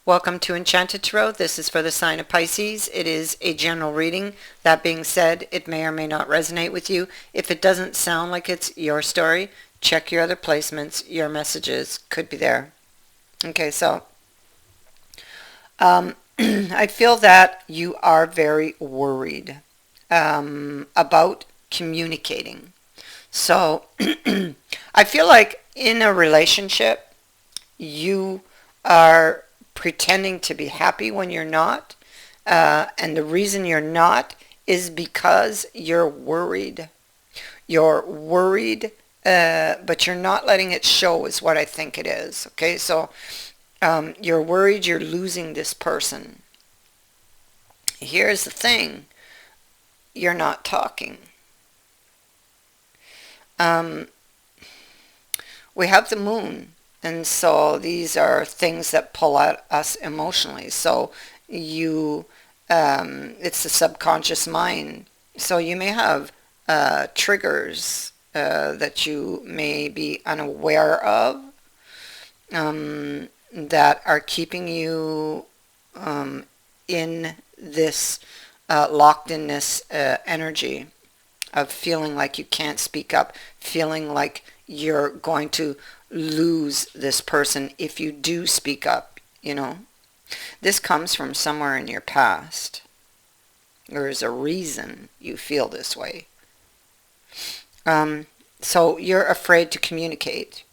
Welcome to Enchanted Tarot. This is for the sign of Pisces. It is a general reading. That being said, it may or may not resonate with you. If it doesn't sound like it's your story, check your other placements. Your messages could be there. Okay, so I feel that you are very worried about communicating. So I feel like in a relationship, you are pretending to be happy when you're not. And the reason you're not is because you're worried. You're worried, but you're not letting it show is what I think it is. Okay, so you're worried you're losing this person. Here's the thing. You're not talking. We have the moon. And so these are things that pull at us emotionally. So it's the subconscious mind. So you may have triggers that you may be unaware of that are keeping you in this locked in this energy of feeling like you can't speak up, feeling like you're going to lose this person if you do speak up, you know. This comes from somewhere in your past. There is a reason you feel this way. So you're afraid to communicate.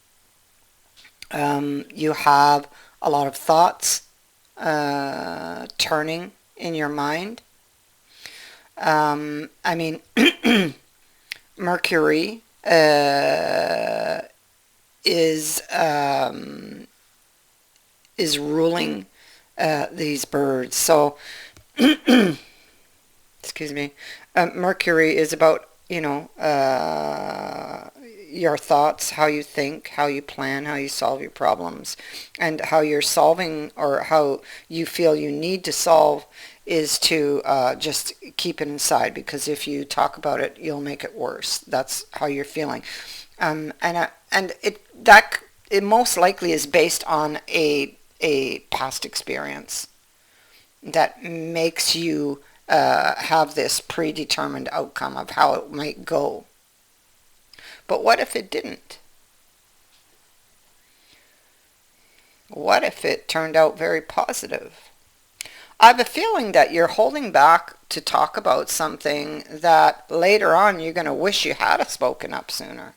You have a lot of thoughts turning in your mind. I mean, Mercury is ruling these birds. So, excuse me, Mercury is about, your thoughts, how you think, how you plan, how you solve your problems, and how you're solving or how you feel you need to solve is to just keep it inside, because if you talk about it, you'll make it worse. That's how you're feeling. And it most likely is based on a past experience that makes you have this predetermined outcome of how it might go. But what if it didn't? What if it turned out very positive? I have a feeling that you're holding back to talk about something that later on you're going to wish you had spoken up sooner.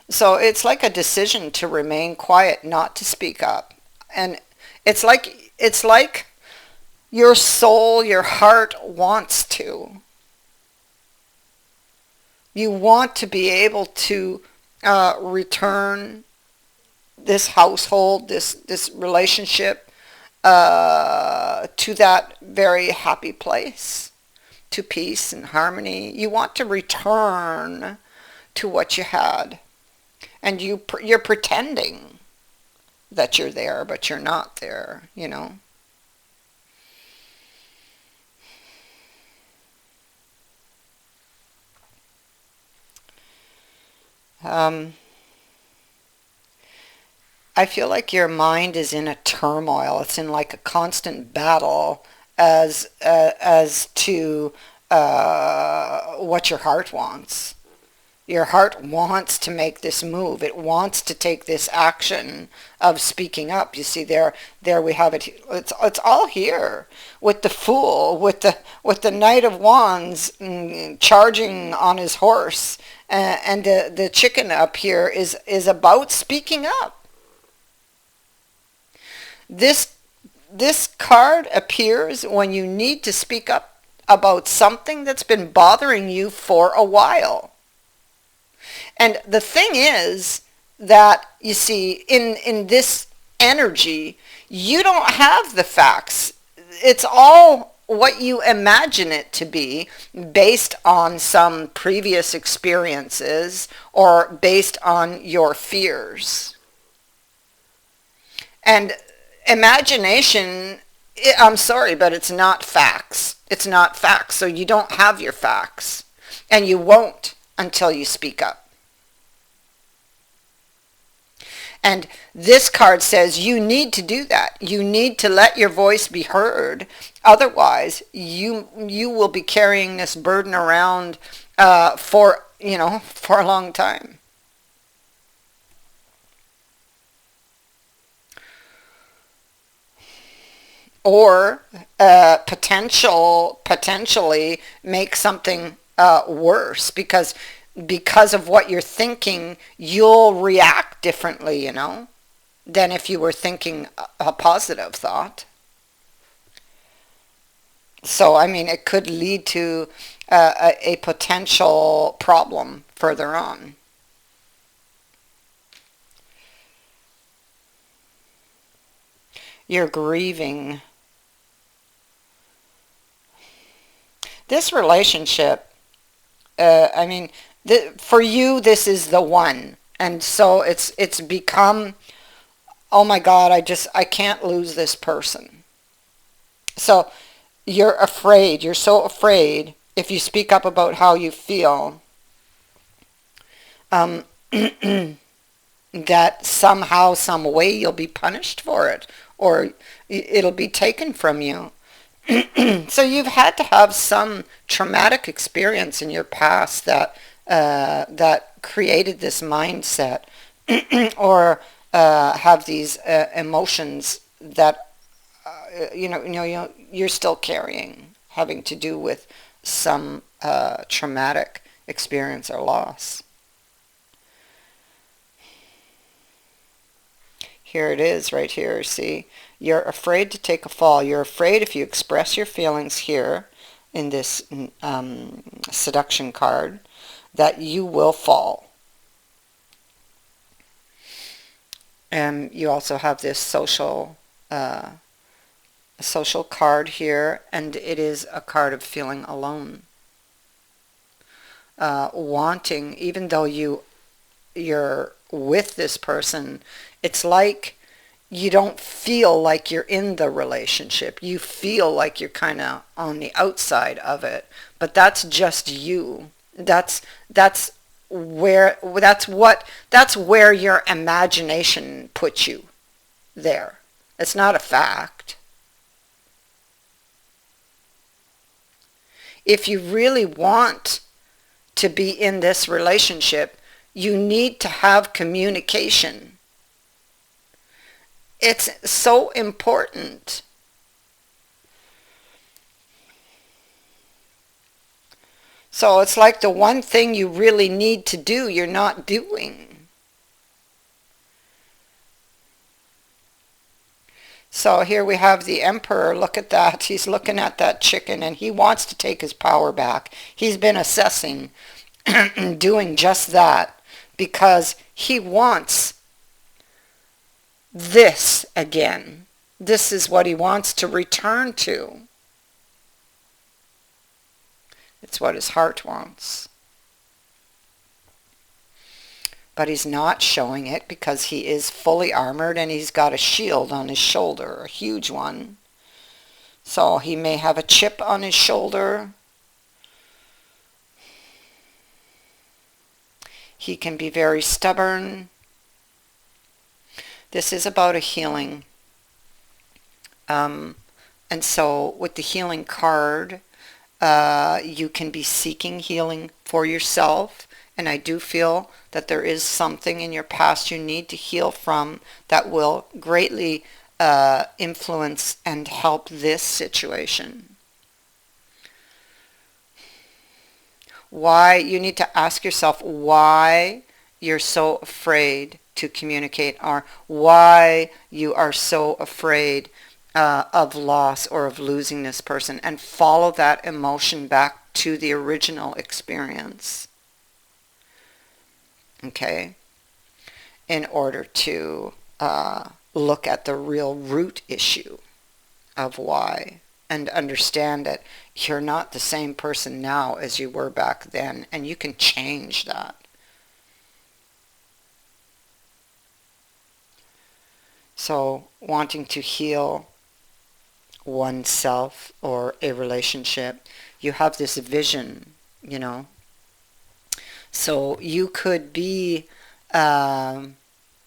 So it's like a decision to remain quiet, not to speak up. And it's like your soul, your heart wants to. You want to be able to return this household, this relationship to that very happy place, to peace and harmony. You want to return to what you had. And you're pretending that you're there, but you're not there, I feel like your mind is in a turmoil. It's in like a constant battle as to what your heart wants. Your heart wants to make this move. It wants to take this action of speaking up. You see, there we have it. It's all here with the Fool, with the Knight of Wands charging on his horse, and the chicken up here is about speaking up. This card appears when you need to speak up about something that's been bothering you for a while. And the thing is that, you see, in this energy, you don't have the facts. It's all what you imagine it to be based on some previous experiences or based on your fears. And imagination, I'm sorry, but it's not facts. It's not facts. So you don't have your facts. And you won't until you speak up. And this card says you need to do that. You need to let your voice be heard. Otherwise, you will be carrying this burden around for, for a long time. Or potentially make something worse, because of what you're thinking, you'll react differently, than if you were thinking a positive thought. So, I mean, it could lead to a potential problem further on. You're grieving. This relationship, I mean, for you, this is the one. And so it's become, oh my God, I can't lose this person. So you're afraid. You're so afraid if you speak up about how you feel, um, that somehow, some way you'll be punished for it, or it'll be taken from you. So you've had to have some traumatic experience in your past that created this mindset, or have these emotions that you're still carrying, having to do with some traumatic experience or loss. Here it is, right here. See, you're afraid to take a fall. You're afraid if you express your feelings here in this seduction card, that you will fall. And you also have this social card here, and it is a card of feeling alone. Wanting, even though you're with this person, it's like you don't feel like you're in the relationship. You feel like you're kind of on the outside of it, but that's just you. That's where your imagination puts you there. It's not a fact. If you really want to be in this relationship, you need to have communication. It's so important. So it's like the one thing you really need to do, you're not doing. So here we have the Emperor. Look at that. He's looking at that chicken, and he wants to take his power back. He's been assessing doing just that, because he wants this again. This is what he wants to return to. It's what his heart wants. But he's not showing it because he is fully armored, and he's got a shield on his shoulder, a huge one. So he may have a chip on his shoulder. He can be very stubborn. This is about a healing. And so with the healing card, you can be seeking healing for yourself. And I do feel that there is something in your past you need to heal from that will greatly influence and help this situation. Why, you need to ask yourself why you're so afraid to communicate, or why you are so afraid of loss or of losing this person, and follow that emotion back to the original experience. Okay? In order to look at the real root issue of why, and understand that you're not the same person now as you were back then, and you can change that. So, wanting to heal oneself or a relationship, you have this vision, So you could be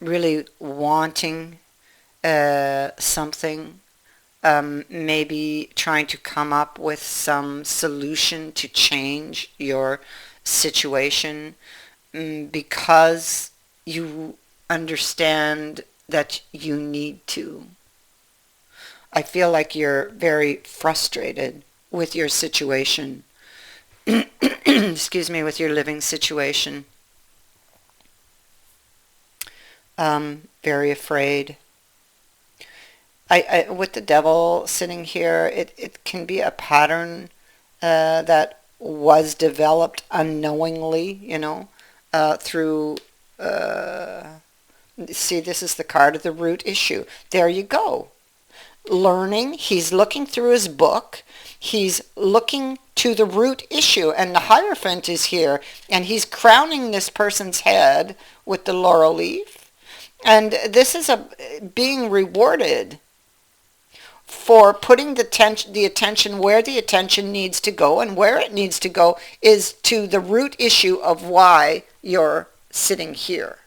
really wanting something, maybe trying to come up with some solution to change your situation, because you understand that you need to. I feel like you're very frustrated with your situation. Excuse me, with your living situation. Very afraid. With the devil sitting here, it can be a pattern that was developed unknowingly, through, see, this is the card of the root issue. There you go. Learning, he's looking through his book, he's looking to the root issue, and the Hierophant is here, and he's crowning this person's head with the laurel leaf, and this is being rewarded for putting the attention where the attention needs to go, and where it needs to go is to the root issue of why you're sitting here.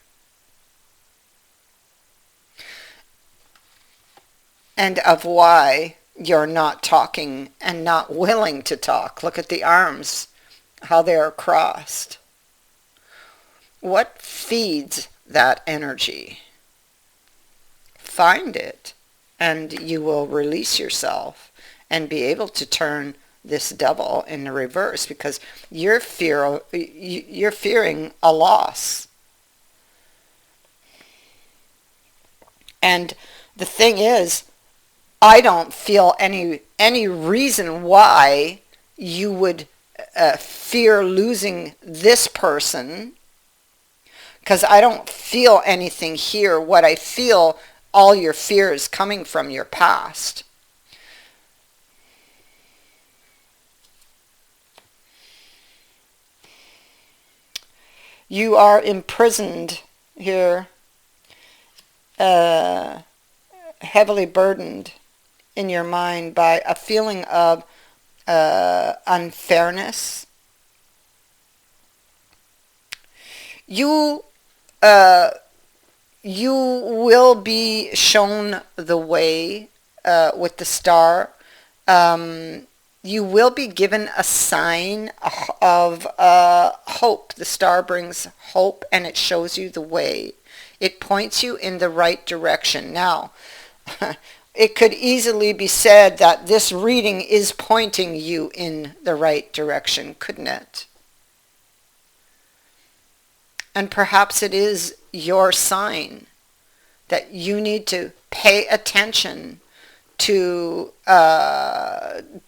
And of why you're not talking and not willing to talk. Look at the arms, how they are crossed. What feeds that energy? Find it, and you will release yourself and be able to turn this devil in the reverse, because you're fearing a loss. And the thing is, I don't feel any reason why you would fear losing this person, because I don't feel anything here. What I feel, all your fear is coming from your past. You are imprisoned here, heavily burdened in your mind by a feeling of unfairness. You will be shown the way with the star. You will be given a sign of hope. The star brings hope, and it shows you the way. It points you in the right direction. Now, it could easily be said that this reading is pointing you in the right direction, couldn't it? And perhaps it is your sign that you need to pay attention to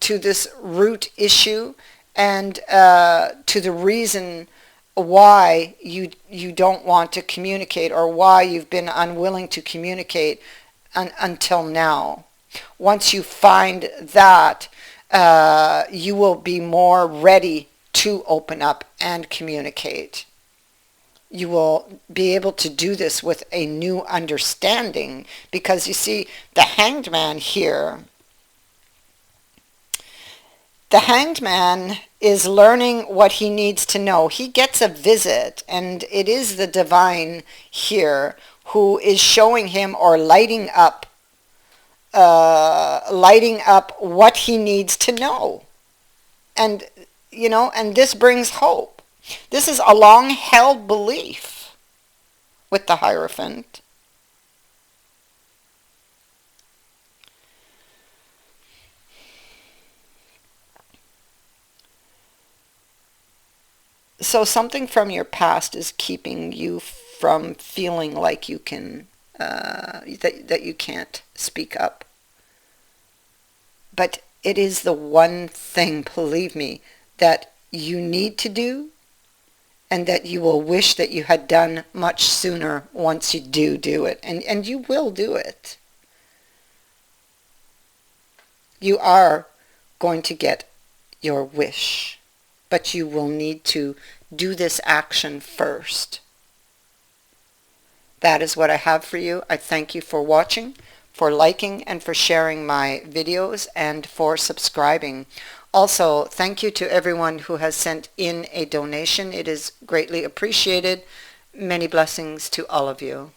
this root issue, and to the reason why you don't want to communicate, or why you've been unwilling to communicate until now. Once you find that, you will be more ready to open up and communicate. You will be able to do this with a new understanding, because you see, the Hanged Man here, the Hanged Man is learning what he needs to know. He gets a visit, and it is the divine here who is showing him, or lighting up what he needs to know. And and this brings hope. This is a long held belief with the Hierophant. So something from your past is keeping you from feeling like you can, that you can't speak up. But it is the one thing, believe me, that you need to do, and that you will wish that you had done much sooner once you do it. And you will do it. You are going to get your wish, but you will need to do this action first. That is what I have for you. I thank you for watching, for liking, and for sharing my videos, and for subscribing. Also, thank you to everyone who has sent in a donation. It is greatly appreciated. Many blessings to all of you.